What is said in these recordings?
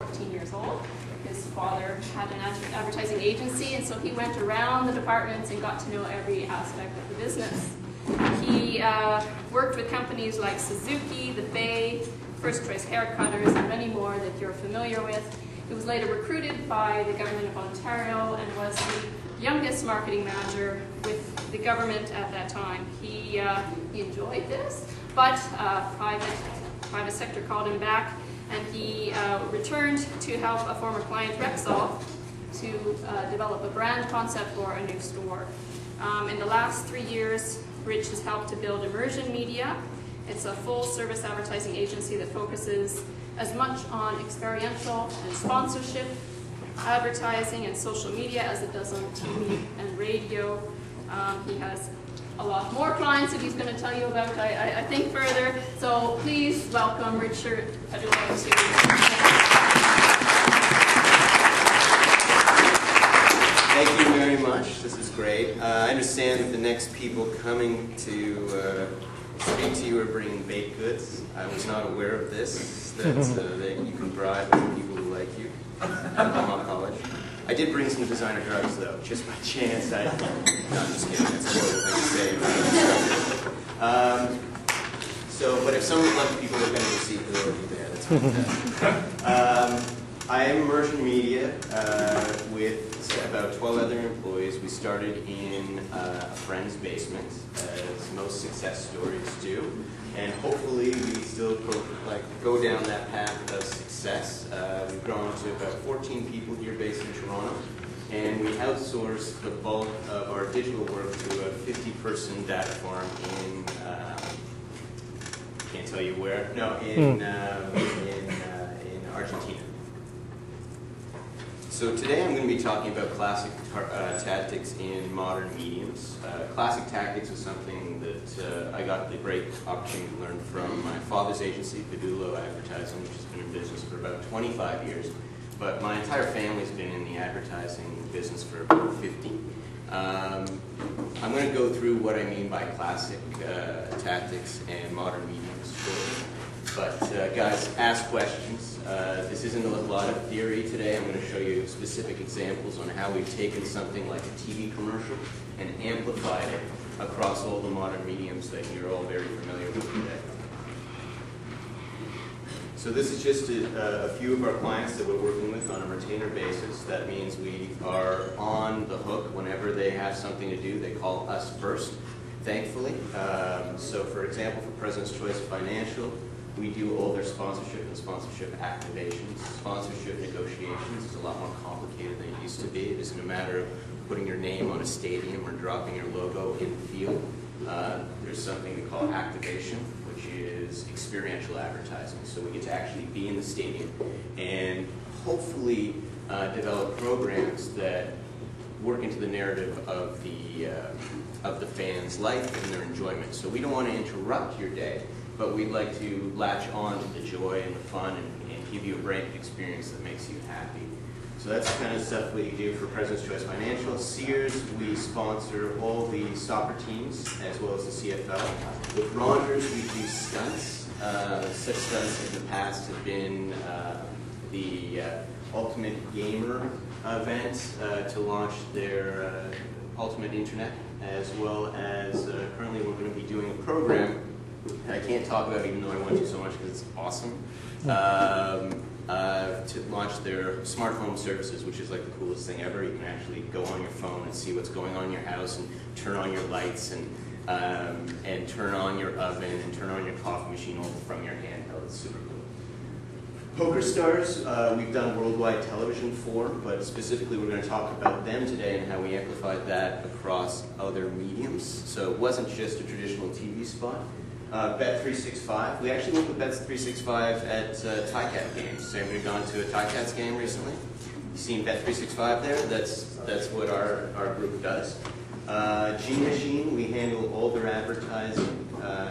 14 years old. His father had an advertising agency, and so he went around the departments and got to know every aspect of the business. He worked with companies like Suzuki, The Bay, First Choice Hair Cutters, and many more that you're familiar with. He was later recruited by the Government of Ontario and was the youngest marketing manager with the government at that time. He enjoyed this, but private sector called him back, and he returned to help a former client, Rexall, to develop a brand concept for a new store. In the last 3 years, Rich has helped to build Immersion Media. It's a full-service advertising agency that focuses as much on experiential and sponsorship, advertising and social media as it does on TV and radio. He has a lot more clients that he's going to tell you about, I think, further. So please welcome Richard Padulo to. Thank you very much. This is great. I understand that the next people coming to speak to you are bringing baked goods. I was not aware of this, that you can bribe other people who like you at Mohawk College. I did bring some designer drugs, though, just by chance. No, I'm just kidding. That's a horrible thing to say. But if some of the lucky people are going to receive it, they'll be there. That's fantastic. I am Immersion Media with about 12 other employees. We started in a friend's basement, as most success stories do, and hopefully we still go down that path of success. We've grown to about 14 people here based in Toronto, and we outsource the bulk of our digital work to a 50-person data farm in, can't tell you where, no, in Argentina. So today I'm going to be talking about classic tactics in modern mediums. Classic tactics is something that I got the great opportunity to learn from my father's agency, Padulo Advertising, which has been in business for about 25 years. But my entire family's been in the advertising business for about 50. I'm going to go through what I mean by classic tactics and modern mediums. But guys, ask questions. This isn't a lot of theory today. I'm going to show you specific examples on how we've taken something like a TV commercial and amplified it across all the modern mediums that you're all very familiar with today. So this is just a few of our clients that we're working with on a retainer basis. That means we are on the hook whenever they have something to do. They call us first, thankfully. So for example, for President's Choice Financial, we do all their sponsorship and sponsorship activations. Sponsorship negotiations is a lot more complicated than it used to be. It isn't a matter of putting your name on a stadium or dropping your logo in the field. There's something we call activation, which is experiential advertising. So we get to actually be in the stadium and hopefully develop programs that work into the narrative of the fan's life and their enjoyment. So we don't want to interrupt your day, but we'd like to latch on to the joy and the fun and give you a branded experience that makes you happy. So that's the kind of stuff we do for President's Choice Financial. Sears, we sponsor all the soccer teams as well as the CFL. With Rogers, we do stunts. Such stunts in the past have been the Ultimate Gamer event to launch their Ultimate Internet, as well as currently we're going to be doing a program I can't talk about, even though I want to so much because it's awesome, to launch their smart home services, which is like the coolest thing ever. You can actually go on your phone and see what's going on in your house and turn on your lights and turn on your oven and turn on your coffee machine all from your handheld. It's super cool. Poker stars, we've done worldwide television for, but specifically we're going to talk about them today and how we amplified that across other mediums. So it wasn't just a traditional TV spot. Bet365. We actually went with Bet365 at Ticats games. Has anybody gone to a Ticats game recently? You seen Bet365 there? That's what our group does. G-Machine, we handle all their advertising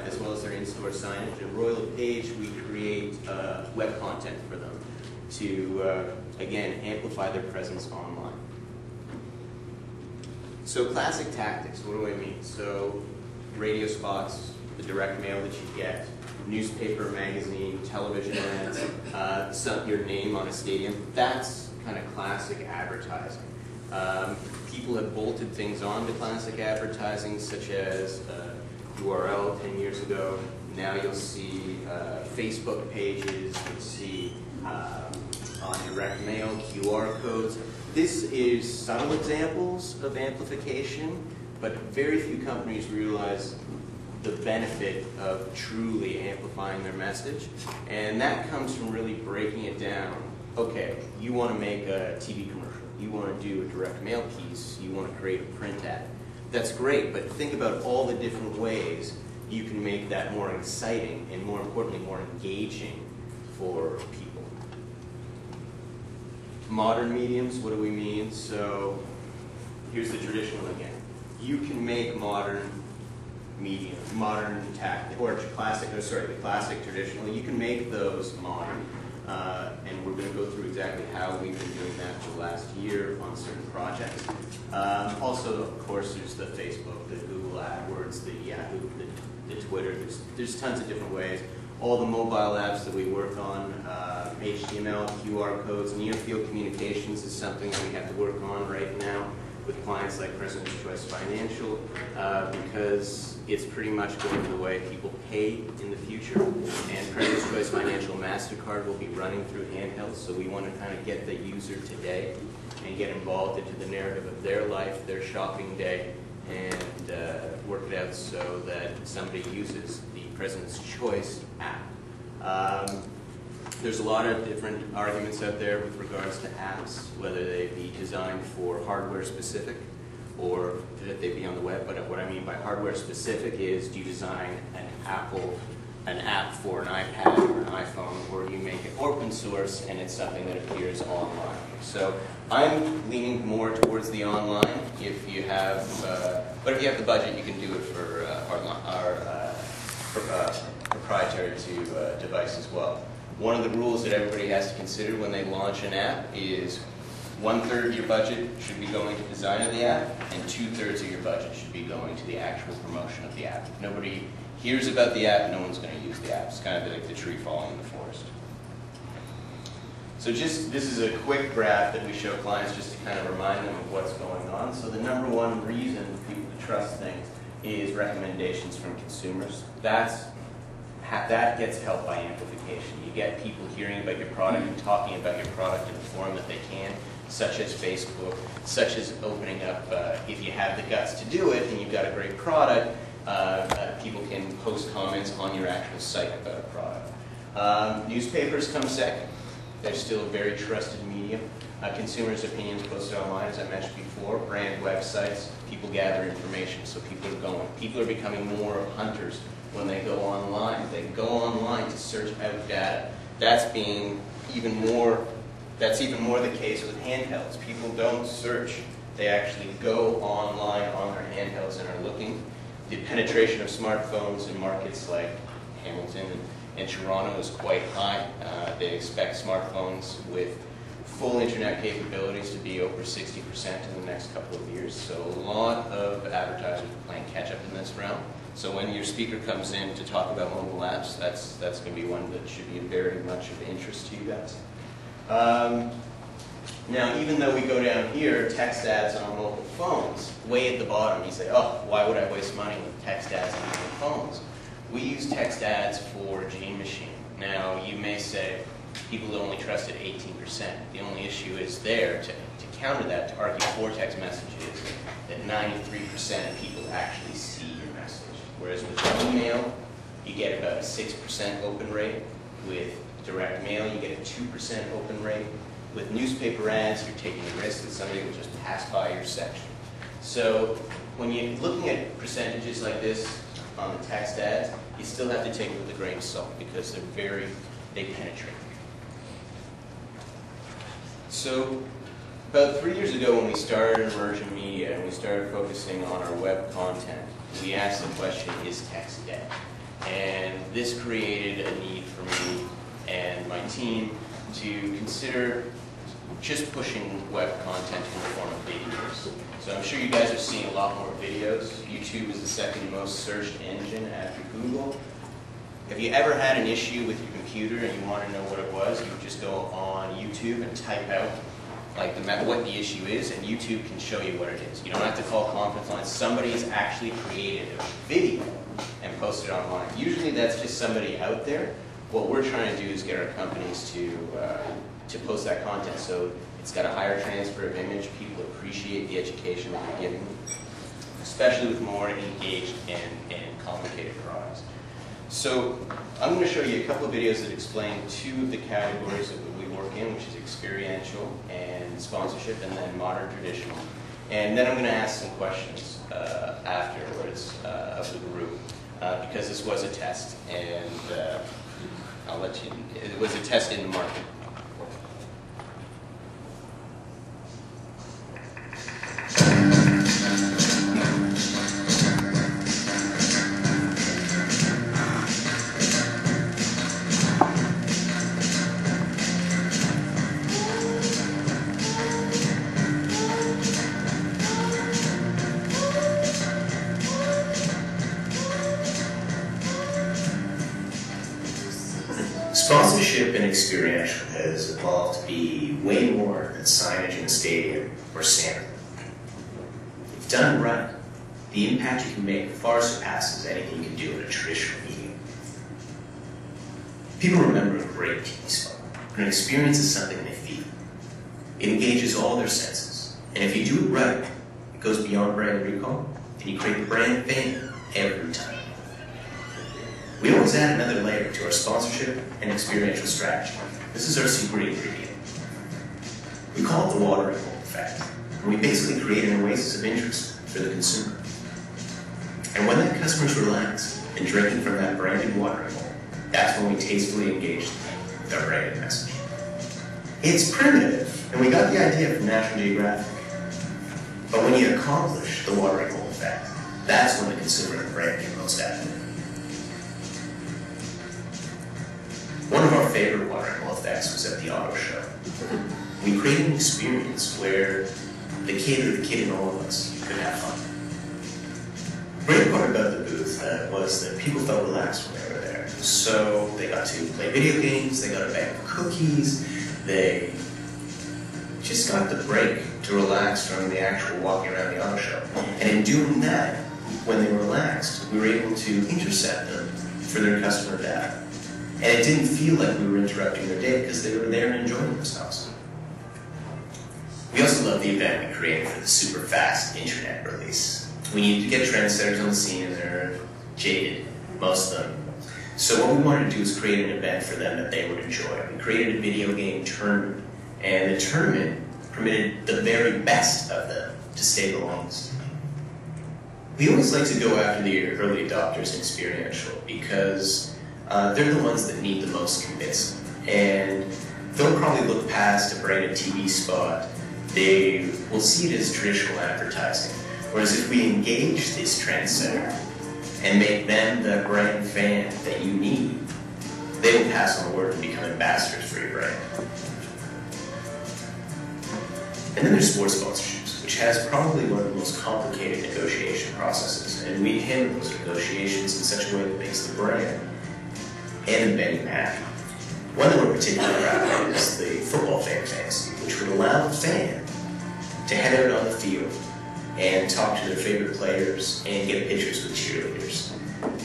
as well as their in-store signage. At Royal LePage, we create web content for them to, again, amplify their presence online. So classic tactics, what do I mean? So radio spots, the direct mail that you get, newspaper, magazine, television ads, your name on a stadium. That's kind of classic advertising. People have bolted things onto classic advertising, such as URL 10 years ago. Now you'll see Facebook pages, you'll see on direct mail, QR codes. This is subtle examples of amplification, but very few companies realize the benefit of truly amplifying their message. And that comes from really breaking it down. Okay, you want to make a TV commercial, you want to do a direct mail piece, you want to create a print ad. That's great, but think about all the different ways you can make that more exciting and, more importantly, more engaging for people. Modern mediums, what do we mean? So here's the traditional again. You can make modern medium, modern tactic, or classic, oh sorry, the classic traditional, you can make those modern. And we're going to go through exactly how we've been doing that for the last year on certain projects. Also, of course, there's the Facebook, the Google AdWords, the Yahoo, the Twitter. There's tons of different ways. All the mobile apps that we work on, HTML, QR codes, near-field communications is something that we have to work on right now with clients like President's Choice Financial, because it's pretty much going the way people pay in the future. And President's Choice Financial MasterCard will be running through handhelds, so we want to kind of get the user today and get involved into the narrative of their life, their shopping day, and work it out so that somebody uses the President's Choice app. There's a lot of different arguments out there with regards to apps, whether they be designed for hardware specific or that they be on the web. But what I mean by hardware specific is, do you design an app for an iPad or an iPhone, or you make it open source and it's something that appears online? So I'm leaning more towards the online. If you have, but if you have the budget, you can do it for our proprietary to device as well. One of the rules that everybody has to consider when they launch an app is 1/3 of your budget should be going to design of the app, and 2/3 of your budget should be going to the actual promotion of the app. If nobody hears about the app, no one's going to use the app. It's kind of like the tree falling in the forest. So this is a quick graph that we show clients just to kind of remind them of what's going on. So the number one reason for people to trust things is recommendations from consumers. That gets help by amplification. You get people hearing about your product and talking about your product in the form that they can, such as Facebook, such as opening up, if you have the guts to do it and you've got a great product, people can post comments on your actual site about a product. Newspapers come second. They're still a very trusted medium. Consumers' opinions posted online, as I mentioned before, brand websites, people gather information, so people are going. People are becoming more hunters when they go online. They go online to search out data. That's even more the case with handhelds. People don't search. They actually go online on their handhelds and are looking. The penetration of smartphones in markets like Hamilton and Toronto is quite high. They expect smartphones with full internet capabilities to be over 60% in the next couple of years. So a lot of advertisers are playing catch up in this realm. So when your speaker comes in to talk about mobile apps, that's going to be one that should be very much of interest to you guys. Now, even though we go down here, text ads on mobile phones, way at the bottom, you say, oh, why would I waste money with text ads on mobile phones? We use text ads for Gene Machine. Now, you may say, people only trust it 18%. The only issue is there to counter that, to argue for text messages, that 93% of people actually see your message. Whereas with email, you get about a 6% open rate. With direct mail, you get a 2% open rate. With newspaper ads, you're taking a risk that somebody will just pass by your section. So when you're looking at percentages like this on the text ads, you still have to take it with a grain of salt because they penetrate. So about 3 years ago when we started Immersion Media and we started focusing on our web content, we asked the question, is text dead? And this created a need for me and my team to consider just pushing web content in the form of videos. So I'm sure you guys are seeing a lot more videos. YouTube is the second most searched engine after Google. Have you ever had an issue with your computer and you want to know what it was? You just go on YouTube and type out like what the issue is, and YouTube can show you what it is. You don't have to call conference lines. Somebody's actually created a video and posted it online. Usually that's just somebody out there. What we're trying to do is get our companies to post that content, so it's got a higher transfer of image. People appreciate the education that we're giving them, especially with more engaged and complicated products. So I'm going to show you a couple of videos that explain two of the categories that we work in, which is experiential and sponsorship, and then modern traditional. And then I'm going to ask some questions afterwards of the group, because this was a test, and I'll let you, it was a test in the market. Sponsorship and experiential has evolved to be way more than signage in a stadium or standard. If done right, the impact you can make far surpasses anything you can do in a traditional medium. People remember a great TV spot, but an experience is something they feel. It engages all their senses, and if you do it right, it goes beyond brand recall, and you create brand fame every time. We always add another layer to our sponsorship and experiential strategy. This is our secret ingredient. We call it the watering hole effect, and we basically create an oasis of interest for the consumer. And when that customer's relaxed and drinking from that branded watering hole, that's when we tastefully engage with our branded message. It's primitive, and we got the idea from National Geographic. But when you accomplish the watering hole effect, that's when the consumer and the brand get most out of it. One of our favorite watering hole effects was at the auto show. We created an experience where the kid in all of us could have fun. The great part about the booth was that people felt relaxed when they were there. So they got to play video games, they got a bag of cookies, they just got the break to relax from the actual walking around the auto show. And in doing that, when they were relaxed, we were able to intercept them for their customer data. And it didn't feel like we were interrupting their day because they were there and enjoying themselves. We also love the event we created for the super fast internet release. We needed to get trendsetters on the scene, and they're jaded, most of them. So what we wanted to do is create an event for them that they would enjoy. We created a video game tournament, and the tournament permitted the very best of them to stay the longest. We always like to go after the early adopters in experiential because they're the ones that need the most convincing. And they'll probably look past a branded TV spot. They will see it as traditional advertising. Whereas if we engage this trendsetter and make them the brand fan that you need, they will pass on the word and become ambassadors for your brand. And then there's sports sponsorships, which has probably one of the most complicated negotiation processes. And we handle those negotiations in such a way that makes the brand and the venue happy. One that we're particularly proud of is the football fan fantasy, which would allow the fan to head out on the field and talk to their favorite players and get pictures with cheerleaders.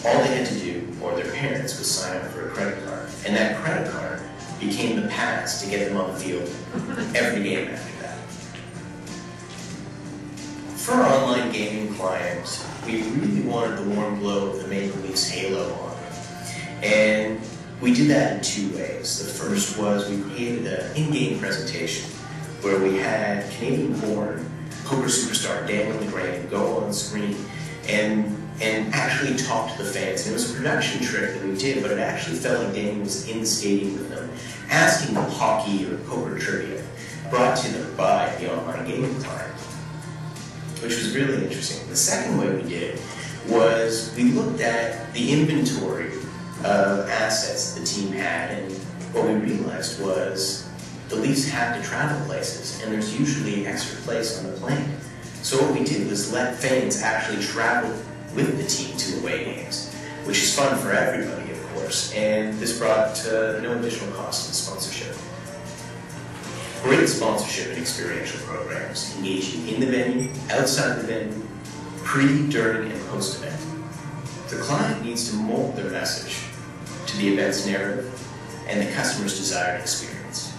All they had to do, or their parents, was sign up for a credit card. And that credit card became the pass to get them on the field every game after that. For our online gaming clients, we really wanted the warm glow of the Maple Leafs halo on. And we did that in two ways. The first was we created an in-game presentation where we had Canadian-born poker superstar Daniel LeGrand go on screen and actually talk to the fans. And it was a production trick that we did, but it actually felt like Daniel was in the stadium with them, asking them hockey or poker trivia, brought to them by the online gaming client, which was really interesting. The second way we did it was we looked at the inventory of assets the team had, and what we realized was the Leafs have to travel places, and there's usually an extra place on the plane. So what we did was let fans actually travel with the team to away games, which is fun for everybody, of course. course, and this brought no additional cost in sponsorship. Great sponsorship and experiential programs engaging in the venue, outside the venue, pre, during, and post-event. The client needs to mold their message to the event's narrative and the customer's desired experience.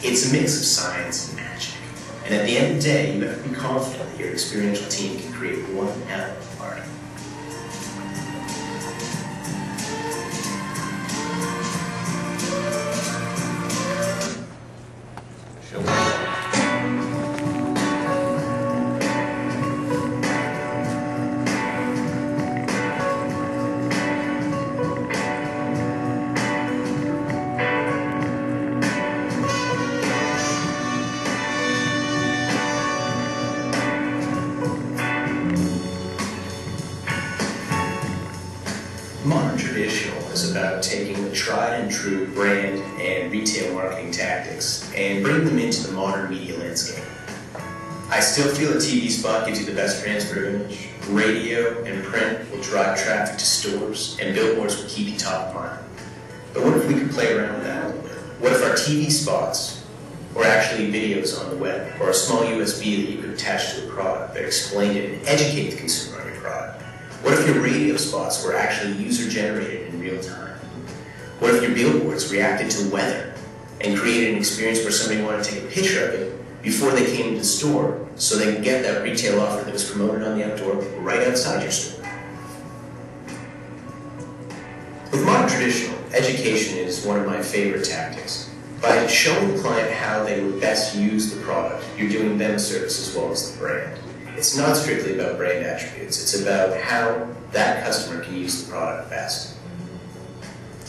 It's a mix of science and magic, and at the end of the day, you have to be confident that your experiential team can create one hell of a party. Modern traditional is about taking the tried and true brand and retail marketing tactics and bringing them into the modern media landscape. I still feel a TV spot gives you the best transfer of image. Radio and print will drive traffic to stores, and billboards will keep you top of mind. But what if we could play around with that a little bit? What if our TV spots were actually videos on the web, or a small USB that you could attach to a product that explained it and educate the consumer on your product? What if your radio spots were actually user-generated in real time? What if your billboards reacted to weather and created an experience where somebody wanted to take a picture of it before they came to the store so they could get that retail offer that was promoted on the outdoor right outside your store? With modern traditional, education is one of my favorite tactics. By showing the client how they would best use the product, you're doing them a service as well as the brand. It's not strictly about brand attributes, it's about how that customer can use the product best.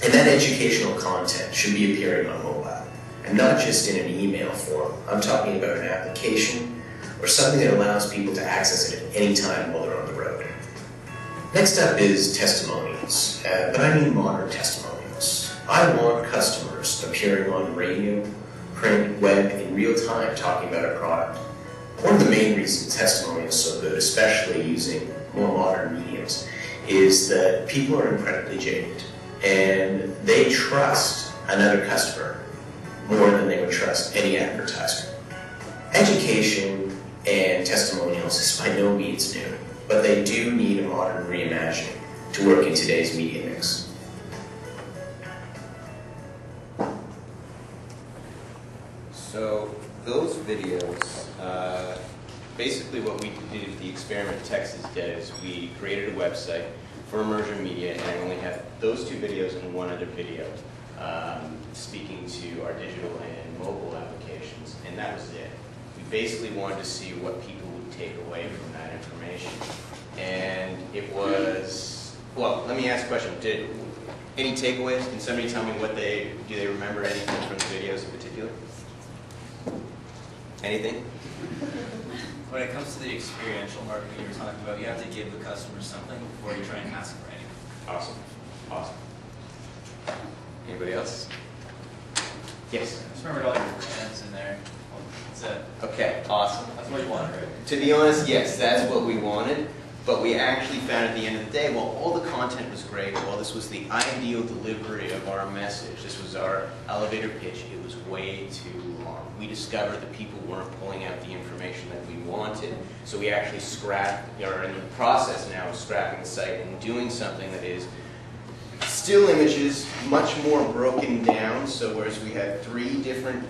And that educational content should be appearing on mobile, and not just in an email form. I'm talking about an application or something that allows people to access it at any time while they're on the road. Next up is testimonials, but I mean modern testimonials. I want customers appearing on radio, print, web in real time talking about a product. One of the main reasons testimonials are so good, especially using more modern mediums, is that people are incredibly jaded and they trust another customer more than they would trust any advertiser. Education and testimonials is by no means new, but they do need a modern reimagining to work in today's media mix. So those videos, basically what we did, the experiment Texas did, is we created a website for Immersion Media, and I only have those two videos and one other video speaking to our digital and mobile applications, and that was it. We basically wanted to see what people would take away from that information. And it was, well, let me ask a question. Any takeaways? Can somebody tell me do they remember anything from the videos in particular? Anything? When it comes to the experiential marketing you were talking about, you have to give the customer something before you try and ask for anything. Awesome. Awesome. Anybody else? Yes? I just remembered all your brands in there. That's it. Okay, awesome. That's what you wanted, right? To be honest, yes, that's what we wanted, but we actually found at the end of the day, well, all the content was great, well, this was the ideal delivery of our message, this was our elevator pitch, it was way too long. We discovered that people weren't pulling out the information that we wanted, so we actually are in the process now of scrapping the site and doing something that is still images, much more broken down, so whereas we had 3 different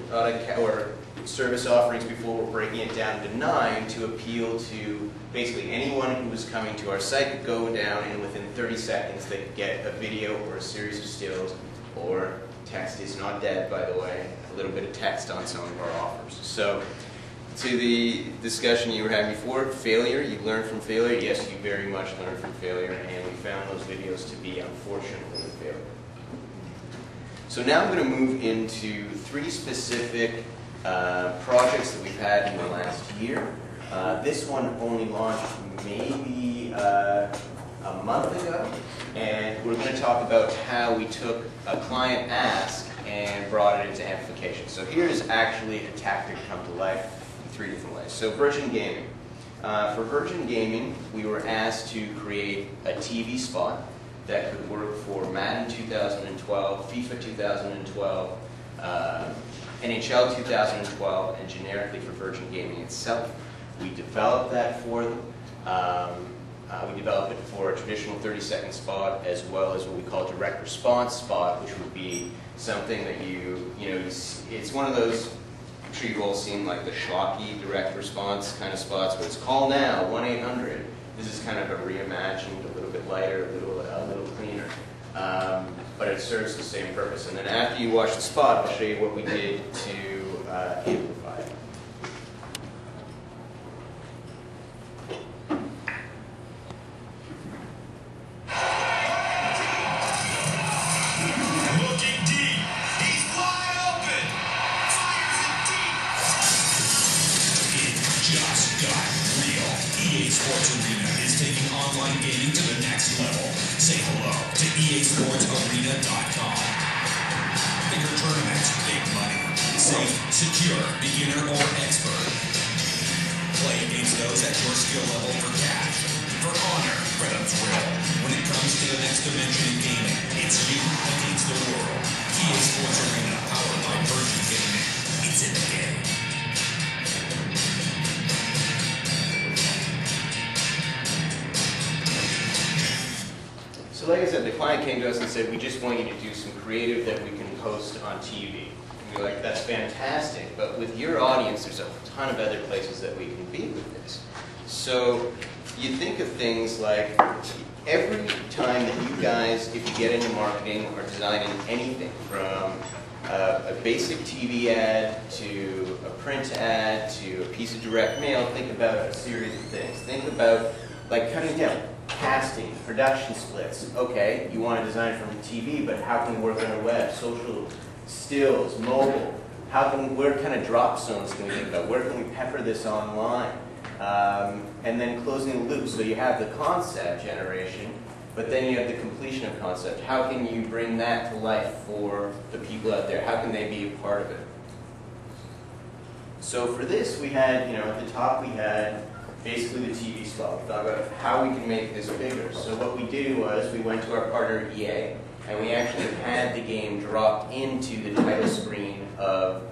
service offerings before, we're breaking it down to 9 to appeal to basically anyone who was coming to our site could go down and within 30 seconds they could get a video or a series of stills, or text is not dead, by the way, a little bit of text on some of our offers. So to the discussion you were having before, failure, you learn from failure. Yes, you very much learn from failure, and we found those videos to be unfortunately a failure. So now I'm going to move into 3 specific projects that we've had in the last year. This one only launched maybe a month ago, and we're going to talk about how we took a client ask and brought it into amplification. So here's actually a tactic come to life in 3 different ways. So Virgin Gaming. For Virgin Gaming, we were asked to create a TV spot that could work for Madden 2012, FIFA 2012, NHL 2012, and generically for Virgin Gaming itself. We developed that for them. We developed it for a traditional 30-second spot, as well as what we call direct response spot, which would be something that it's one of those, I'm sure you've all seen like the schlocky direct response kind of spots where it's call now, 1-800. This is kind of a reimagined, a little bit lighter, a little cleaner. But it serves the same purpose. And then after you watch the spot, I'll show you what we did to amplify it. Looking deep. He's wide open. Fires it deep. It just got real. EA Sports Arena is taking online gaming to the next level. Say hello to EASportsArena.com. Bigger tournaments, big money. Safe, secure, beginner or expert. Play against those at your skill level for cash, for honor, for the thrill. When it comes to the next dimension in gaming, it's you against the world. EA Sports Arena, powered by Immersion Gaming. It's in the game. So like I said, the client came to us and said, we just want you to do some creative that we can post on TV. And we're like, that's fantastic, but with your audience, there's a ton of other places that we can be with this. So you think of things like, every time that you guys, if you get into marketing or designing anything, from a basic TV ad to a print ad to a piece of direct mail, think about a series of things. Think about like cutting down casting, production splits. Okay, you want to design from TV, but how can it work on the web? Social, stills, mobile. What kind of drop zones can we think about? Where can we pepper this online? And then closing the loop. So you have the concept generation, but then you have the completion of concept. How can you bring that to life for the people out there? How can they be a part of it? So for this, we had, at the top we had basically the TV spot. We thought about how we can make this bigger. So what we did was we went to our partner EA, and we actually had the game dropped into the title screen of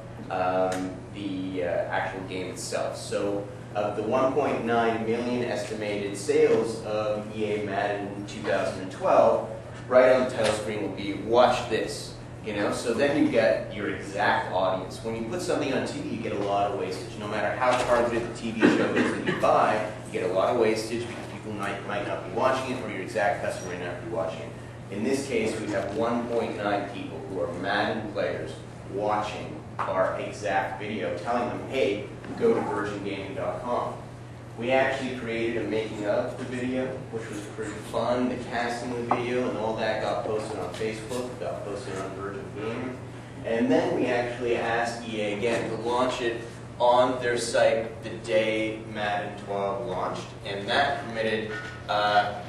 the actual game itself. So of the 1.9 million estimated sales of EA Madden 2012, right on the title screen will be, watch this. So then you get your exact audience. When you put something on TV, you get a lot of wastage. No matter how targeted the TV show is that you buy, you get a lot of wastage because people might not be watching it, or your exact customer might not be watching it. In this case, we have 1.9 people who are Madden players watching our exact video, telling them, hey, go to virgingaming.com. We actually created a making of the video, which was pretty fun. The casting of the video and all that got posted on Facebook, got posted on Virgin Gaming. And then we actually asked EA again to launch it on their site the day Madden 12 launched. And that permitted,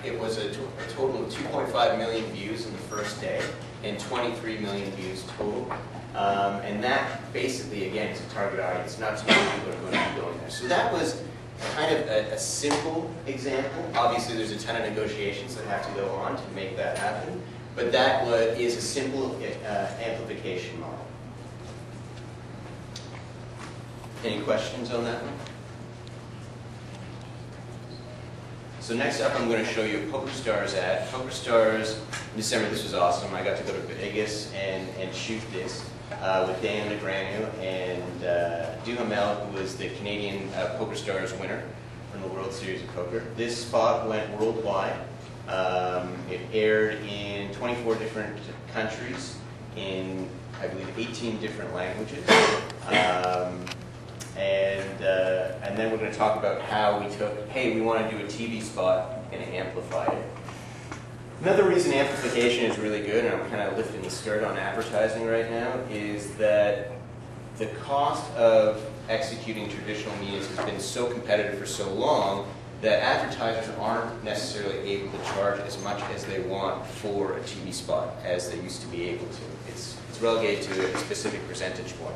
it was a total of 2.5 million views in the first day and 23 million views total. And that basically, again, is a target audience. Not too many people are going to be going there. So that was kind of a simple example. Obviously, there's a ton of negotiations that have to go on to make that happen, but that is a simple amplification model. Any questions on that one? So next up, I'm going to show you a PokerStars ad. PokerStars, in December, this was awesome. I got to go to Vegas and shoot this with Dan Negreanu and Duhamel, who was the Canadian PokerStars winner from the World Series of Poker. This spot went worldwide. It aired in 24 different countries in, I believe, 18 different languages. And then we're going to talk about how we took, hey, we want to do a TV spot and amplified it. Another reason amplification is really good, and I'm kind of lifting the skirt on advertising right now, is that the cost of executing traditional media has been so competitive for so long that advertisers aren't necessarily able to charge as much as they want for a TV spot as they used to be able to. It's relegated to a specific percentage point.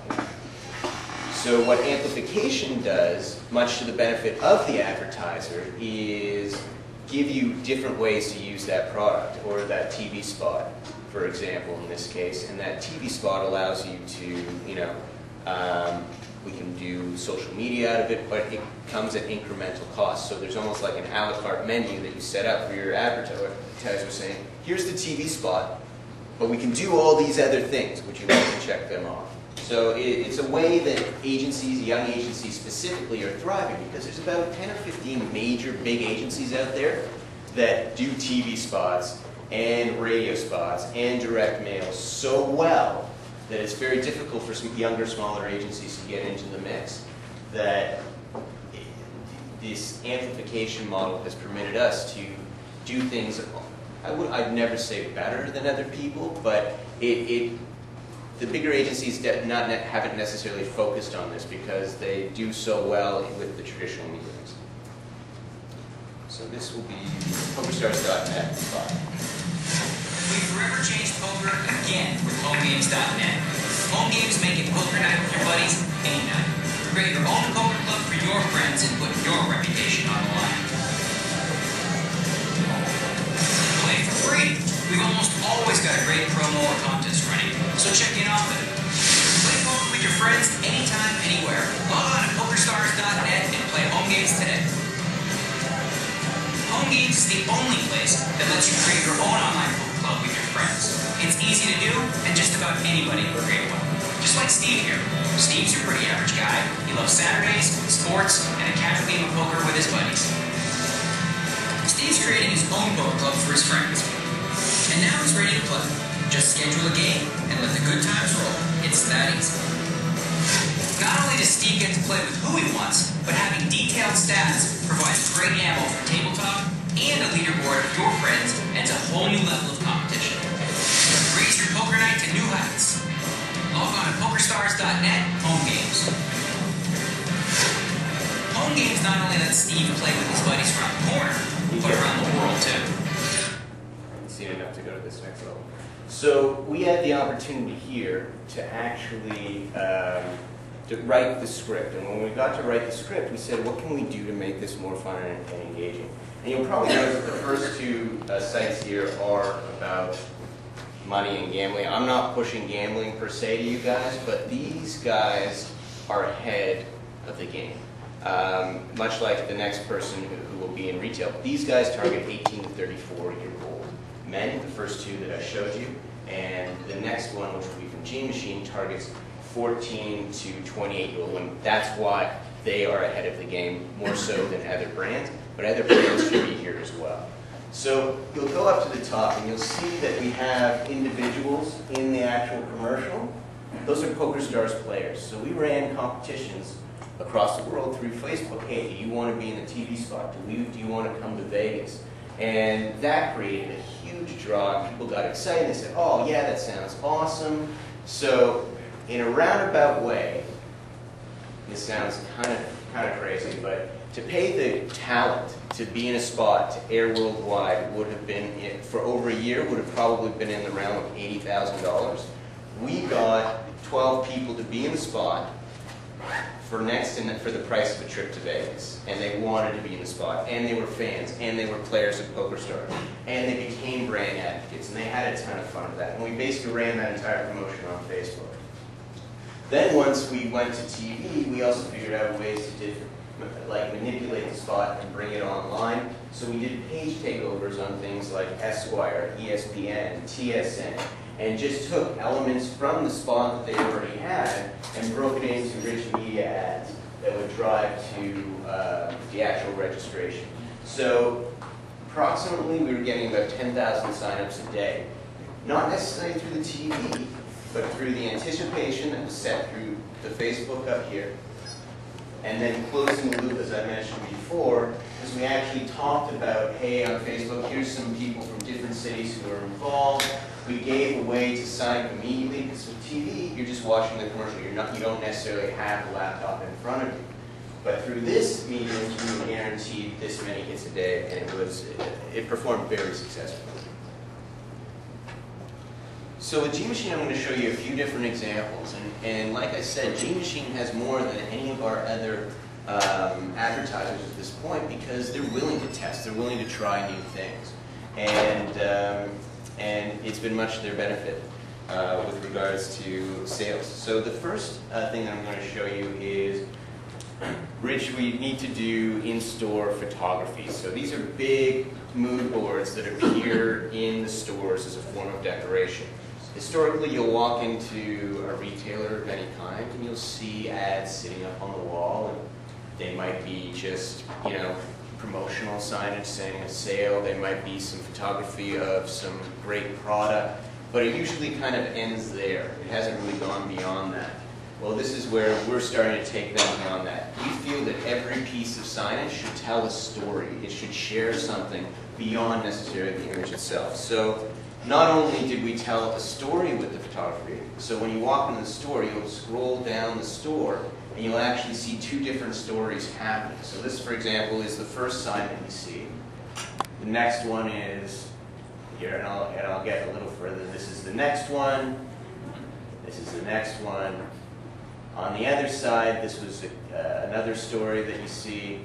So what amplification does, much to the benefit of the advertiser, is give you different ways to use that product or that TV spot, for example, in this case. And that TV spot allows you to, you know, we can do social media out of it, but it comes at incremental cost. So there's almost like an a la carte menu that you set up for your advertiser saying, here's the TV spot, but we can do all these other things. Would you like to check them off? So it's a way that agencies, young agencies specifically, are thriving, because there's about 10 or 15 major big agencies out there that do TV spots and radio spots and direct mail so well that it's very difficult for some younger, smaller agencies to get into the mix. That this amplification model has permitted us to do things, I'd never say better than other people, but the bigger agencies haven't necessarily focused on this because they do so well with the traditional mediums. So this will be PokerStars.net spot. We forever changed poker again with HomeGames.net. Home Games make it poker night with your buddies any night. Create your own poker club for your friends and put your reputation on the line. Play for free. We've almost always got a great promo or contest running, so check in often. Play poker with your friends anytime, anywhere. Log on to PokerStars.net and play Home Games today. Home Games is the only place that lets you create your own online poker club with your friends. It's easy to do, and just about anybody can create one. Just like Steve here. Steve's your pretty average guy. He loves Saturdays, sports, and a casual game of poker with his buddies. Steve's creating his own poker club for his friends. And now he's ready to play. Just schedule a game and let the good times roll. It's that easy. Not only does Steve get to play with who he wants, but having detailed stats provides great ammo for tabletop, and a leaderboard of your friends adds a whole new level of competition. Raise your poker night to new heights. Log on to PokerStars.net, Home Games. Home Games not only lets Steve play with his buddies around the corner, but around the world too. Seen enough to go to this next level. So we had the opportunity here to actually to write the script. And when we got to write the script, we said, what can we do to make this more fun and engaging? And you'll probably notice that the first two sites here are about money and gambling. I'm not pushing gambling per se to you guys, but these guys are ahead of the game. Much like the next person who will be in retail. These guys target 18 to 34-year-old men, the first two that I showed you, and the next one, which will be from Gene Machine, targets 14 to 28-year-old women. That's why they are ahead of the game, more so than other brands, but other brands should be here as well. So you'll go up to the top and you'll see that we have individuals in the actual commercial. Those are PokerStars players. So we ran competitions across the world through Facebook. Hey, do you want to be in the TV spot? Do you want to come to Vegas? And that created a huge draw. People got excited. They said, oh yeah, that sounds awesome. So in a roundabout way, this sounds kind of crazy, but to pay the talent to be in a spot to air worldwide would have been, for over a year, would have probably been in the realm of $80,000. We got 12 people to be in the spot for the price of a trip to Vegas, and they wanted to be in the spot, and they were fans, and they were players of PokerStars, and they became brand advocates, and they had a ton of fun with that. And we basically ran that entire promotion on Facebook. Then once we went to TV, we also figured out ways to manipulate the spot and bring it online. So we did page takeovers on things like Esquire, ESPN, TSN, and just took elements from the spot that they already had and broke it into rich media ads that would drive to the actual registration. So approximately we were getting about 10,000 signups a day. Not necessarily through the TV, but through the anticipation that was set through the Facebook up here. And then closing the loop, as I mentioned before, is we actually talked about, hey, on Facebook, here's some people from different cities who are involved. We gave a way to sign up immediately, because with TV, you're just watching the commercial. You don't necessarily have the laptop in front of you. But through this medium, we were guaranteed this many hits a day, and it performed very successfully. So with Gene Machine, I'm going to show you a few different examples. And like I said, Gene Machine has more than any of our other advertisers at this point because they're willing to test, they're willing to try new things, and it's been much to their benefit with regards to sales. So the first thing that I'm going to show you is, Rich, we need to do in-store photography. So these are big mood boards that appear in the stores as a form of decoration. Historically, you'll walk into a retailer of any kind and you'll see ads sitting up on the wall, and they might be just, you know, promotional signage saying a sale. They might be some photography of some great product, but it usually kind of ends there. It hasn't really gone beyond that. Well, this is where we're starting to take them beyond that. We feel that every piece of signage should tell a story. It should share something beyond necessarily the image itself. So not only did we tell a story with the photography, so when you walk in the store, you'll scroll down the store and you'll actually see two different stories happening. So this, for example, is the first sign that you see. The next one is here, and I'll get a little further. This is the next one. This is the next one. On the other side, this was another story that you see.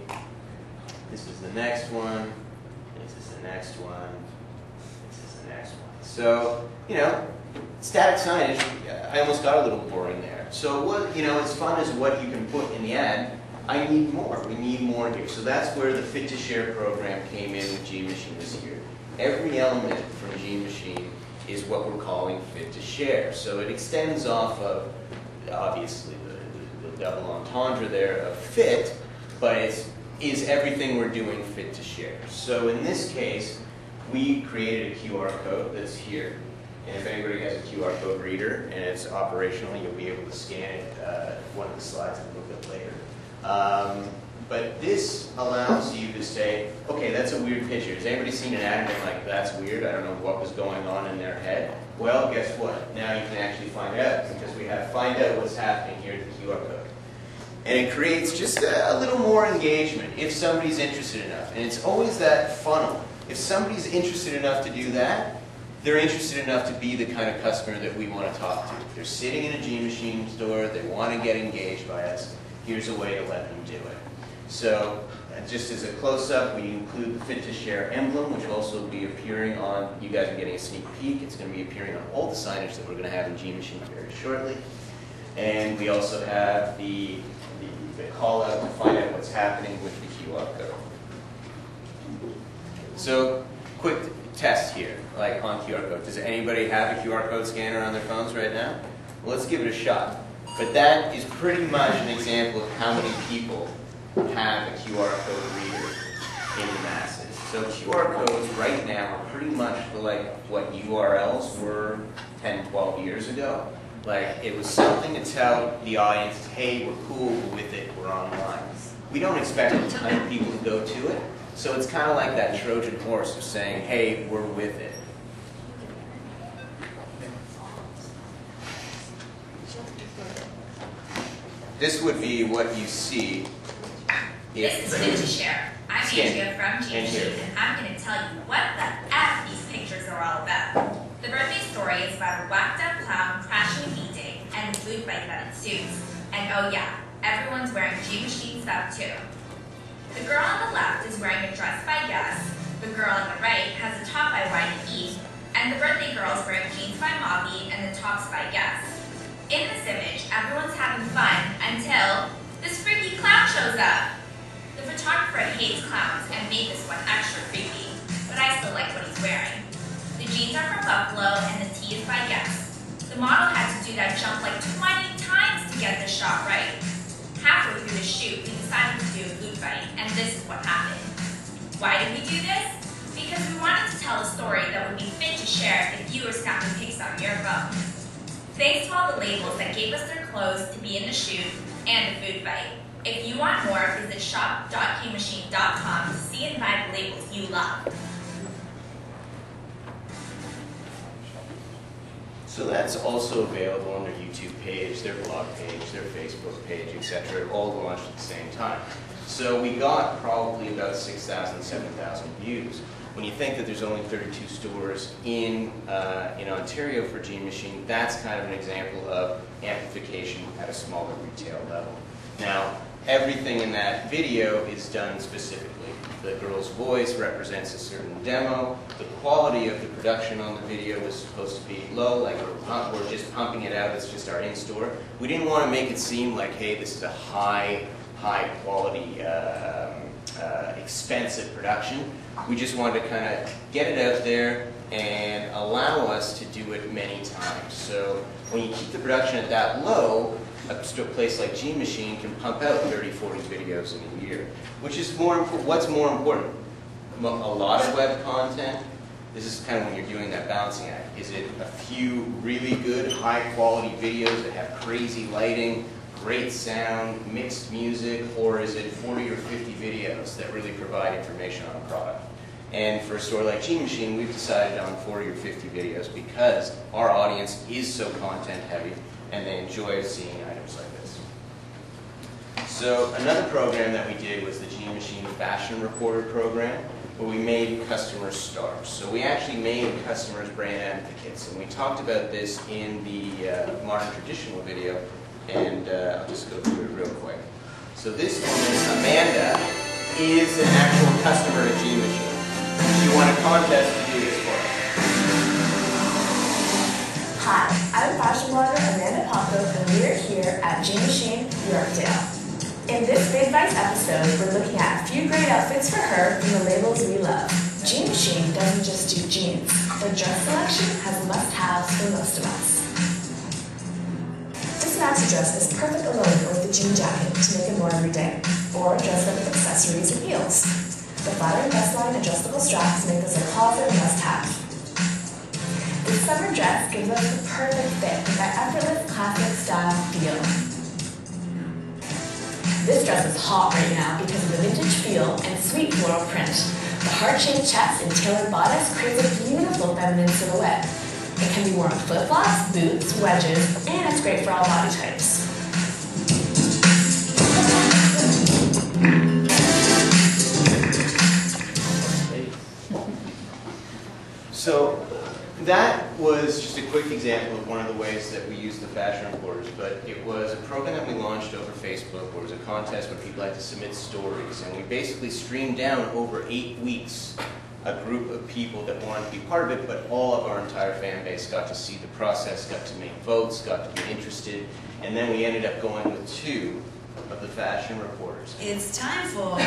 This is the next one. This is the next one. This is the next one. So, you know, static signage, I almost got a little boring there. So what, you know, as fun as what you can put in the ad, I need more. We need more here. So that's where the Fit to Share program came in with G Machine this year. Every element from G Machine is what we're calling Fit to Share. So it extends off of, obviously, the double entendre there of fit, but is everything we're doing fit to share. So in this case, we created a QR code that's here. And if anybody has a QR code reader and it's operational, you'll be able to scan it, one of the slides a little bit later. But this allows you to say, okay, that's a weird picture. Has anybody seen an ad and been like, that's weird, I don't know what was going on in their head? Well, guess what? Now you can actually find out, because we have find out what's happening here at the QR code. And it creates just a little more engagement if somebody's interested enough. And it's always that funnel. If somebody's interested enough to do that, they're interested enough to be the kind of customer that we want to talk to. They're sitting in a G Machine store, they want to get engaged by us. Here's a way to let them do it. So, just as a close-up, we include the Fit to Share emblem, which will also be appearing on, you guys are getting a sneak peek, it's going to be appearing on all the signage that we're going to have in G Machine very shortly. And we also have the call out to find out what's happening with the QR code. So, quick test here, like on QR code. Does anybody have a QR code scanner on their phones right now? Well, let's give it a shot. But that is pretty much an example of how many people have a QR code reader in the masses. So QR codes right now are pretty much like what URLs were 10, 12 years ago. Like, it was something to tell the audience, hey, we're cool, we're with it, we're online. We don't expect a ton of people to go to it, so it's kind of like that Trojan horse of saying, hey, we're with it. This would be what you see. This is Fit to Share. I'm Andrea from G Machine, and I'm going to tell you what the F these pictures are all about. The birthday story is about a whacked up clown crashing a meeting and the food fight that ensues. And oh yeah, everyone's wearing G Machine stuff too. The girl on the left is wearing a dress by Guess, the girl on the right has a top by Y&E, and the birthday girl is wearing jeans by Moppy and the tops by Guess. In this image, everyone's having fun until this freaky clown shows up. The photographer hates clowns and made this one extra creepy, but I still like what he's wearing. The jeans are from Buffalo and the tee is by Guess. The model had to do that jump like 20 times to get this shot right. Halfway through the shoot, we decided to do a food fight, and this is what happened. Why did we do this? Because we wanted to tell a story that would be fit to share if you were snapping pics on your phone. Thanks to all the labels that gave us their clothes to be in the shoot and the food fight. If you want more, visit shop.kmachine.com to see and buy the labels you love. So that's also available on their YouTube page, their blog page, their Facebook page, etc. all launched at the same time. So we got probably about 6,000, 7,000 views. When you think that there's only 32 stores in Ontario for G Machine, that's kind of an example of amplification at a smaller retail level. Now, everything in that video is done specifically. The girl's voice represents a certain demo. The quality of the production on the video was supposed to be low, like we're just pumping it out, it's just our in-store. We didn't want to make it seem like, hey, this is a high quality, expensive production. We just wanted to kind of get it out there and allow us to do it many times. So when you keep the production at that low, a place like Gene Machine can pump out 30, 40 videos in a year. Which is what's more important? A lot of web content. This is kind of when you're doing that balancing act. Is it a few really good, high-quality videos that have crazy lighting, great sound, mixed music, or is it 40 or 50 videos that really provide information on a product? And for a store like Gene Machine, we've decided on 40 or 50 videos because our audience is so content-heavy and they enjoy seeing items like this. So another program that we did was the Gene Machine Fashion Reporter program, where we made customers stars. So we actually made customers brand advocates, and we talked about this in the Modern Traditional video, and I'll just go through it real quick. So this woman, Amanda, is an actual customer at Gene Machine. She won a contest to do this for us. Hi, I'm fashion blogger Amanda Padulo, and we are here at Gene Machine, Yorkdale. In this Big Bites episode, we're looking at a few great outfits for her from the labels we love. Gene Machine doesn't just do jeans. Their dress selection has must-haves for most of us. This maxi dress is perfect alone or with a jean jacket to make it more every day, or dress it with accessories and heels. The flattering waistline adjustable straps make this a closet must-have. This summer dress gives us the perfect fit with that effortless classic style feel. This dress is hot right now because of the vintage feel and sweet floral print. The heart-shaped chest and tailored bodice creates a beautiful feminine silhouette. It can be worn with flip-flops, boots, wedges, and it's great for all body types. So that was just a quick example of one of the ways that we use the fashion reporters, but it was a program that we launched over Facebook where it was a contest where people had to submit stories, and we basically streamed down over 8 weeks a group of people that wanted to be part of it, but all of our entire fan base got to see the process, got to make votes, got to be interested, and then we ended up going with 2 of the fashion reporters. It's time for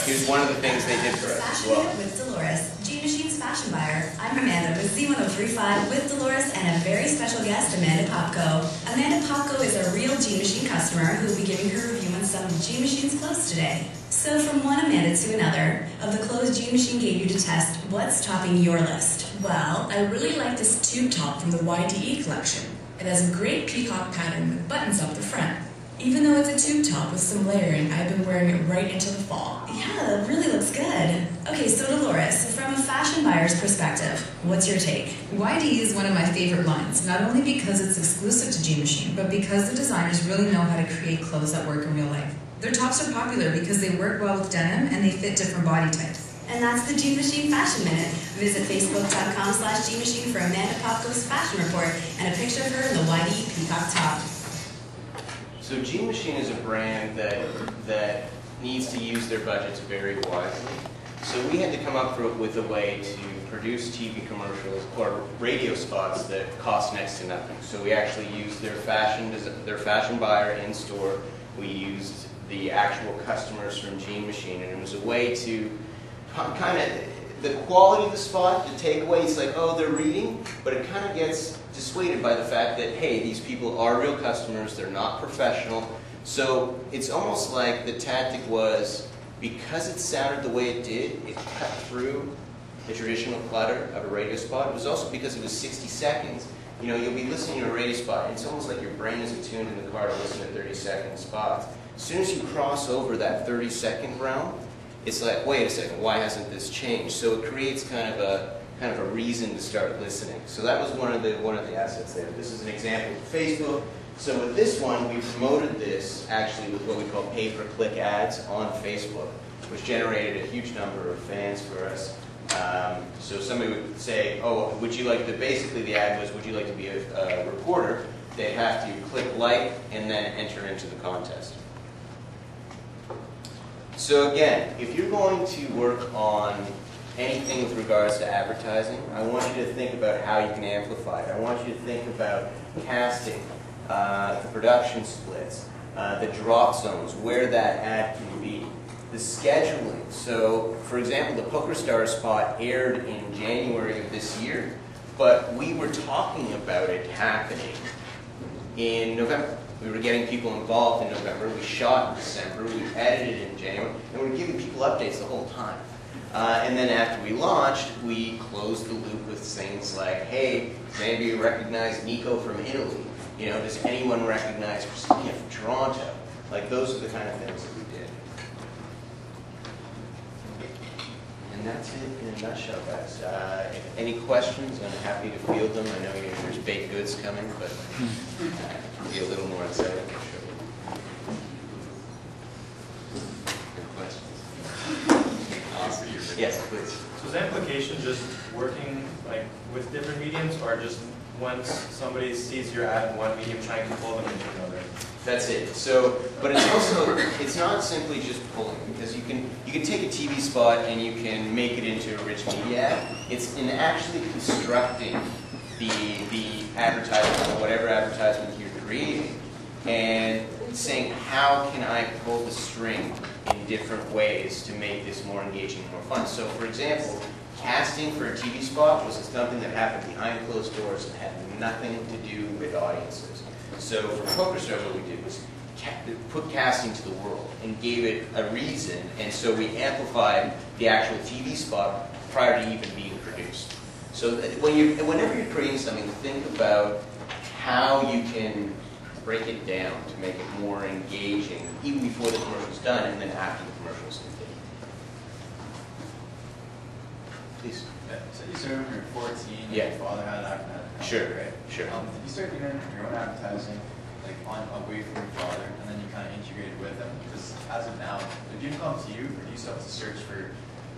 Here's one of the things they did for us as well. Fashion with Dolores, Gene Machine's fashion buyer. I'm Amanda with Z1035 with Dolores and a very special guest, Amanda Popko. Amanda Popko is a real Gene Machine customer who will be giving her review on some of Gene Machine's clothes today. So from one Amanda to another, of the clothes Gene Machine gave you to test, what's topping your list? Well, I really like this tube top from the YDE collection. It has a great peacock pattern with buttons up the front. Even though it's a tube top with some layering, I've been wearing it right into the fall. Yeah, it really looks good. Okay, so Dolores, from a fashion buyer's perspective, what's your take? YDE is one of my favorite lines, not only because it's exclusive to Gene Machine, but because the designers really know how to create clothes that work in real life. Their tops are popular because they work well with denim and they fit different body types. And that's the Gene Machine Fashion Minute. Visit facebook.com/Gene Machine for Amanda Popko's fashion report and a picture of her in the YDE peacock top. So Gene Machine is a brand that needs to use their budgets very wisely. So we had to come up with a way to produce TV commercials or radio spots that cost next to nothing. So we actually used their fashion buyer in store. We used the actual customers from Gene Machine, and it was a way to kind of, the quality of the spot, the takeaway, it's like, oh, they're reading, but it kind of gets dissuaded by the fact that, hey, these people are real customers, they're not professional. So it's almost like the tactic was, because it sounded the way it did, it cut through the traditional clutter of a radio spot. It was also because it was 60 seconds. You know, you'll be listening to a radio spot, and it's almost like your brain is attuned in the car to listen to 30-second spots. As soon as you cross over that 30-second realm, it's like, wait a second, why hasn't this changed? So it creates kind of a reason to start listening. So that was one of the assets there. This is an example of Facebook. So with this one, we promoted this actually with what we call pay-per-click ads on Facebook, which generated a huge number of fans for us. So somebody would say, oh, would you like to, basically the ad was, would you like to be a reporter? They'd have to click like and then enter into the contest. So again, if you're going to work on anything with regards to advertising, I want you to think about how you can amplify it. I want you to think about casting, the production splits, the drop zones, where that ad can be, the scheduling. So, for example, the Poker Star spot aired in January of this year, but we were talking about it happening in November. We were getting people involved in November, we shot in December, we edited in January, and we were giving people updates the whole time. And then after we launched, we closed the loop with things like, hey, maybe you recognize Nico from Italy. You know, does anyone recognize Christina from Toronto? Like, those are the kind of things that we did. And that's it in a nutshell, guys. If any questions, I'm happy to field them. I know there's baked goods coming, but I'll be a little more excited, I'm sure. Good questions? Awesome. Yes, please. So is application just working like with different mediums, or just once somebody sees your ad in one medium, trying to pull them into another? That's it. So, but it's also, it's not simply just pulling, because you can take a TV spot and you can make it into a rich media ad. It's in actually constructing the advertisement, or whatever advertisement you're creating, and saying, how can I pull the string in different ways to make this more engaging and more fun? So, for example, casting for a TV spot was something that happened behind closed doors and had nothing to do with audiences. So for Poker Star, what we did was put casting to the world and gave it a reason, and so we amplified the actual TV spot prior to even being produced. So whenever you're creating something, think about how you can break it down to make it more engaging, even before the commercial's done and then after the commercial's complete. Please. So you started when you were 14, yeah. Your father had an advertising. Sure, right? Sure. Did you start doing your own advertising, like away from your father, and then you kind of integrated with him? Because as of now, did you come to you, or do you still have to search for your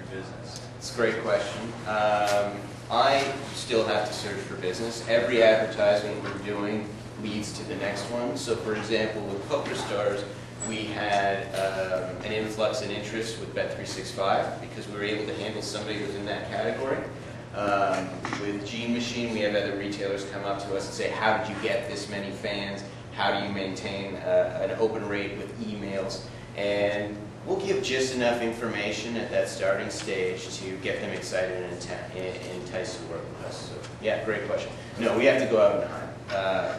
business? It's a great question. I still have to search for business. Every advertisement we're doing leads to the next one. So for example, with Poker Stars, we had an influx in interest with Bet365 because we were able to handle somebody who was in that category. With Gene Machine, we have other retailers come up to us and say, how did you get this many fans? How do you maintain an open rate with emails? And we'll give just enough information at that starting stage to get them excited and enticed to work with us. So, yeah, great question. No, we have to go out and hunt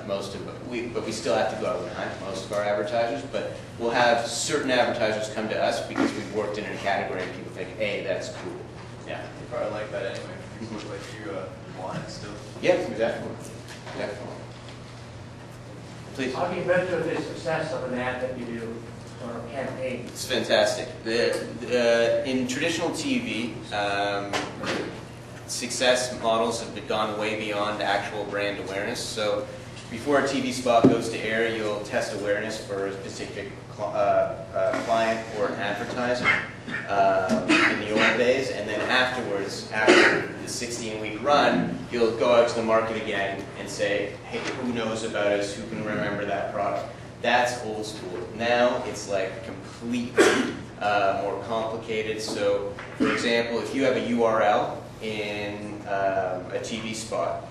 but we still have to go out and hunt most of our advertisers. But we'll have certain advertisers come to us because we've worked in a category and people think, hey, that's cool. Yeah. They probably like that anyway. People look like you want it still. Yeah, definitely. Please. How do you measure the success of an ad that you do or a campaign? It's fantastic. In traditional TV, success models have gone way beyond actual brand awareness. So before a TV spot goes to air, you'll test awareness for a specific client or an advertiser in the old days, and then afterwards, after the 16-week run, you'll go out to the market again and say, hey, who knows about us, who can remember that product? That's old school. Now it's like completely more complicated. So for example, if you have a URL in a TV spot,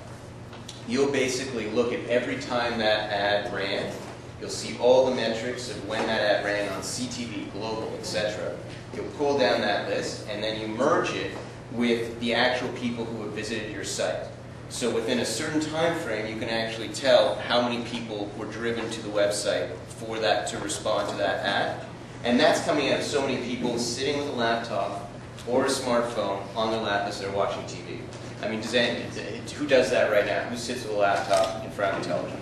you'll basically look at every time that ad ran. You'll see all the metrics of when that ad ran on CTV, global, etc. You'll pull down that list, and then you merge it with the actual people who have visited your site. So within a certain time frame, you can actually tell how many people were driven to the website for that to respond to that ad. And that's coming out of so many people sitting with a laptop or a smartphone on their lap as they're watching TV. I mean, who does that right now? Who sits with a laptop in front of the television?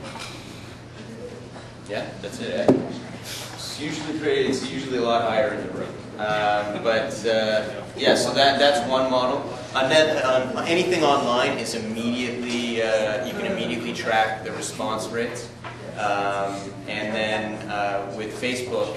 Yeah, that's it. Eh? It's usually a lot higher in the room. Yeah, so that's one model. And then anything online is immediately you can immediately track the response rates. And then with Facebook,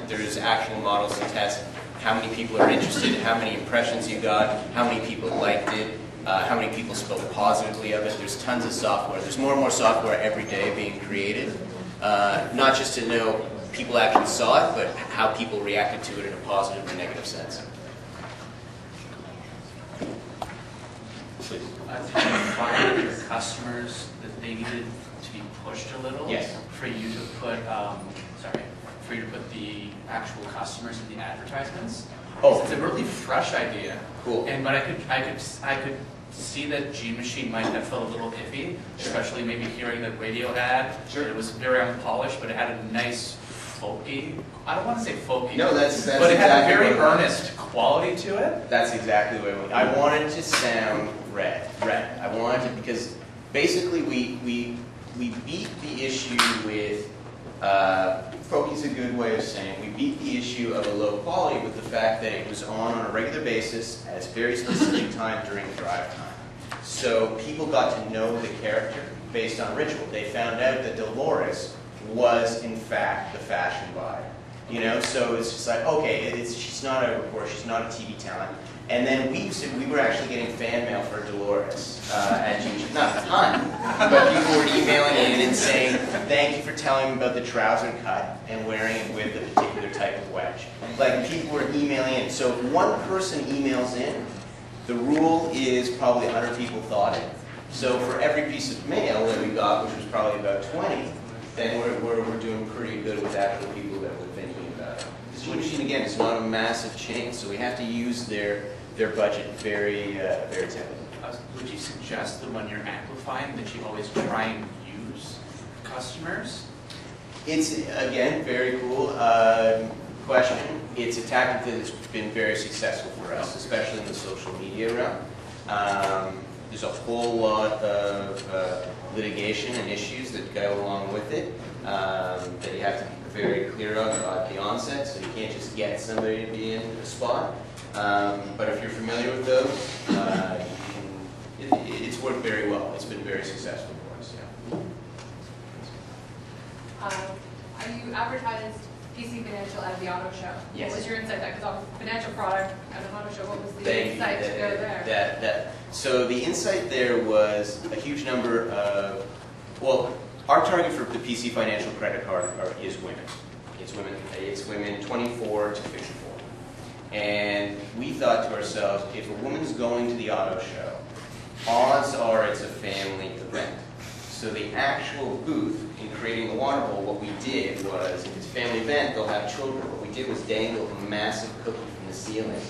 there's actual models to test how many people are interested, how many impressions you got, how many people liked it, how many people spoke positively of it. There's tons of software. There's more and more software every day being created. Not just to know people actually saw it, but how people reacted to it in a positive or negative sense. Please. Did you find with your customers that they needed to be pushed a little? Yes. For you to put, for you to put the actual customers in the advertisements? Oh. It's a really fresh idea. Cool. But I could see that Gene Machine might have felt a little iffy, especially maybe hearing the radio ad. Sure. It was very unpolished, but it had a nice folky, I don't want to say folky. No, that's but it had exactly a very what earnest quality to it. That's exactly what I wanted to sound red. I wanted to, because basically we beat the issue with, folky's a good way of saying, we beat the issue of a low quality with the fact that it was on a regular basis at a very specific time during drive time. So people got to know the character based on ritual. They found out that Dolores was in fact the fashion buyer. You know, so it's just like, okay, she's not a reporter, she's not a TV talent. And then we were actually getting fan mail for Dolores at Gene. Not a ton, but people were emailing in and saying, thank you for telling me about the trouser cut and wearing it with a particular type of wedge. Like, people were emailing in. So if one person emails in, the rule is probably 100 people thought it. So for every piece of mail that we got, which was probably about 20, then we're doing pretty good with actual people that were thinking about it. This Gene Machine, again, is not a massive chain, so we have to use their budget very tightly. Would you suggest that when you're amplifying that you always try and use customers? It's, again, very cool question. It's a tactic that has been very successful for us, especially in the social media realm. There's a whole lot of litigation and issues that go along with it that you have to be very clear of at the onset, so you can't just get somebody to be in a spot. But if you're familiar with those, it's worked very well. It's been very successful for us, You advertised PC Financial at the auto show. Yes. What was your insight there? Because on financial product at an auto show, what was the insight to go there? So the insight there was a huge number of, well, our target for the PC Financial credit card is women. It's women 24 to 54. And we thought to ourselves, if a woman's going to the auto show, odds are it's a family event. So the actual booth in creating the water bowl, what we did was, if it's a family event, they'll have children. What we did was dangle a massive cookie from the ceiling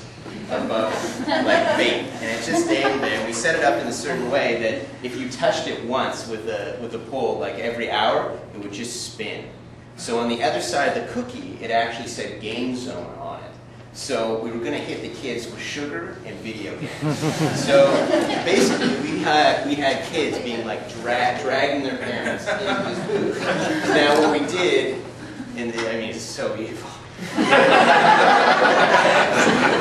above, like bait, and it just dangled there. And we set it up in a certain way that if you touched it once with a pole, like every hour, it would just spin. So on the other side of the cookie, it actually said Game Zone on it. So we were going to hit the kids with sugar and video games. So basically, we had kids being like dragging their parents into this booth. Now what we did, it's so evil.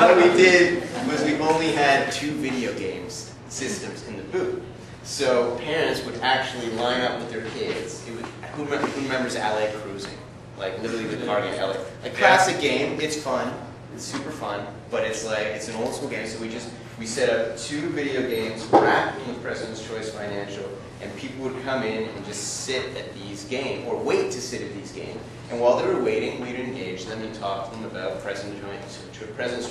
What we did was we only had 2 video games systems in the booth. So parents would actually line up with their kids. Who remembers LA Cruising? Like literally the car game LA. A classic game. It's fun. It's super fun, but it's an old school game. So we set up 2 video games, wrapped them with President's Choice Financial, and people would come in and just sit at these games, or wait to sit at these games. And while they were waiting, we'd engage them and talk to them about President's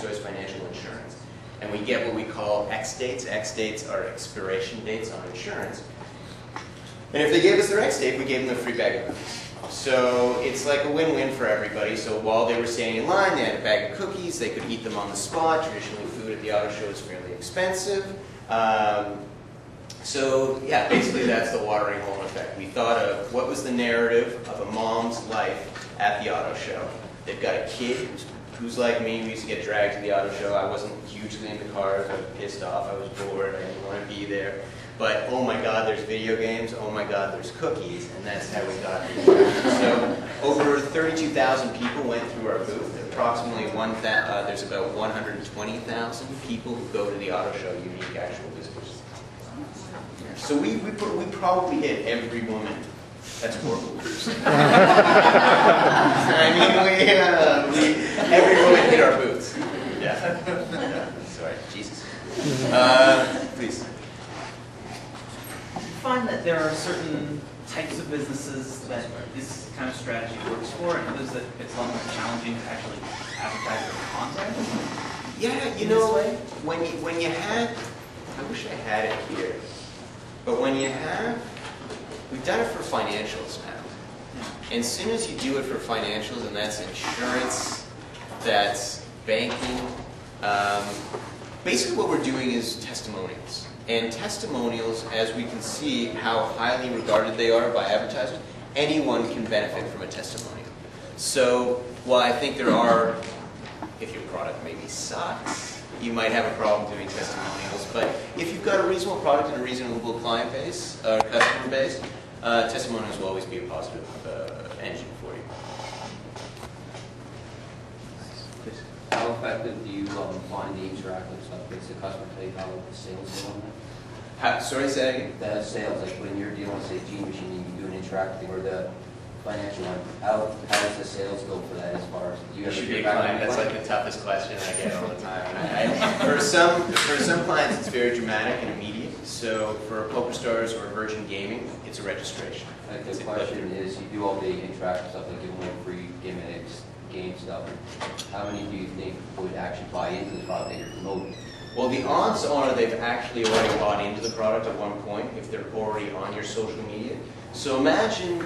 Choice Financial insurance. And we get what we call X dates. X dates are expiration dates on insurance. And if they gave us their X date, we gave them a free bag of cookies. So it's like a win-win for everybody. So while they were standing in line, they had a bag of cookies. They could eat them on the spot. Traditionally, food at the auto show is fairly expensive. So yeah, basically that's the watering hole effect. We thought of what was the narrative of a mom's life at the auto show. They've got a kid who's like me. We used to get dragged to the auto show. I wasn't hugely into cars. I was pissed off. I was bored. I didn't want to be there. But oh my God, there's video games. Oh my God, there's cookies, and that's how we got here. So over 32,000 people went through our booth. Approximately there's about 120,000 people who go to the auto show, unique actual visitors. So we probably hit every woman. That's horrible. Every woman hit our booths. Yeah. Sorry, Jesus. Please. Find that there are certain types of businesses that this kind of strategy works for, and others that it's a lot more challenging to actually advertise their content? Yeah, you know, when you had, I wish I had it here, but when you have, we've done it for financials now. And as soon as you do it for financials, and that's insurance, that's banking, basically what we're doing is testimonials. And testimonials, as we can see how highly regarded they are by advertisers, anyone can benefit from a testimonial. So while I think there are, if your product maybe sucks, you might have a problem doing testimonials. But if you've got a reasonable product and a reasonable client base, customer base, testimonials will always be a positive engine for you. How effective do you find the interactive stuff? Makes the customer tell you how the sales go on that? Sorry, say that again? The sales, like when you're dealing with, say, Gene Machine, and you do an interactive or the financial one, how does the sales go for that as far as, do you ever should be get a back on client. the That's client? like the toughest question I get all the time. For some clients, it's very dramatic and immediate. So for PokerStars or Immersion Gaming, it's a registration. Like the question is, you do all the interactive stuff, like giving away free gimmicks, game stuff. How many do you think would actually buy into the product that you're promoting? Well, the odds are they've actually already bought into the product at one point if they're already on your social media. So imagine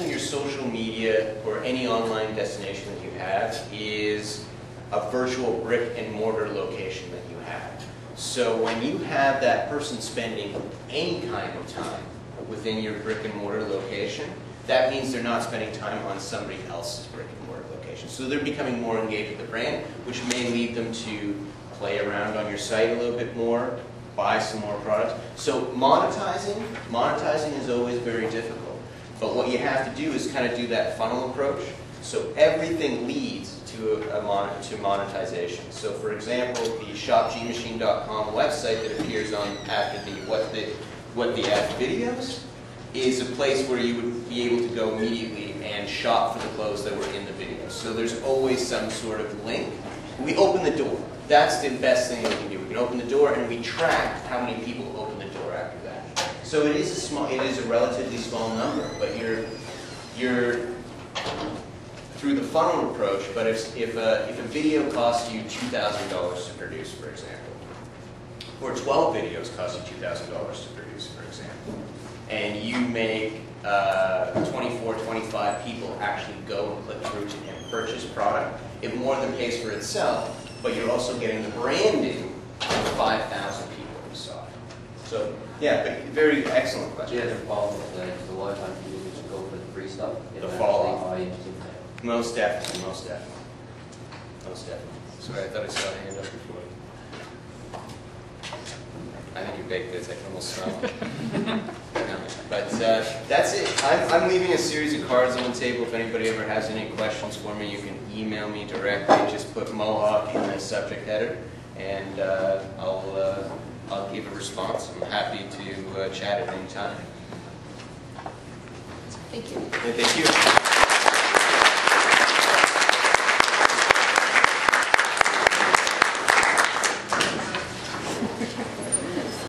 your social media or any online destination that you have is a virtual brick and mortar location that you have. So when you have that person spending any kind of time within your brick and mortar location, that means they're not spending time on somebody else's brick and mortar location. So they're becoming more engaged with the brand, which may lead them to play around on your site a little bit more, buy some more products. So monetizing is always very difficult. But what you have to do is kind of do that funnel approach. So everything leads to monetization. So for example, the shopgmachine.com website that appears on after the what the ad videos is a place where you would be able to go immediately and shop for the clothes that were in the video. So there's always some sort of link. We open the door. That's the best thing we can do. We can open the door and we track how many people open the door after that. So it is a relatively small number, but you're through the funnel approach. But if a video costs you $2,000 to produce, for example, or 12 videos cost you $2,000 to produce, for example, and you make 24, 25 people actually go and click through and purchase product, it more than pays for itself, but you're also getting the branding of 5,000 people who saw it. So, yeah, but very excellent question. Yeah, the follow-up with that, because a lot of times people just go for the free stuff. The follow-up. Most definitely, most definitely. Most definitely. Sorry, I thought I saw a hand up before. I think your baked goods, I can almost smell them. But that's it. I'm leaving a series of cards on the table. If anybody ever has any questions for me, you can email me directly. Just put Mohawk in the subject header, and I'll give a response. I'm happy to chat at any time. Thank you. And thank you.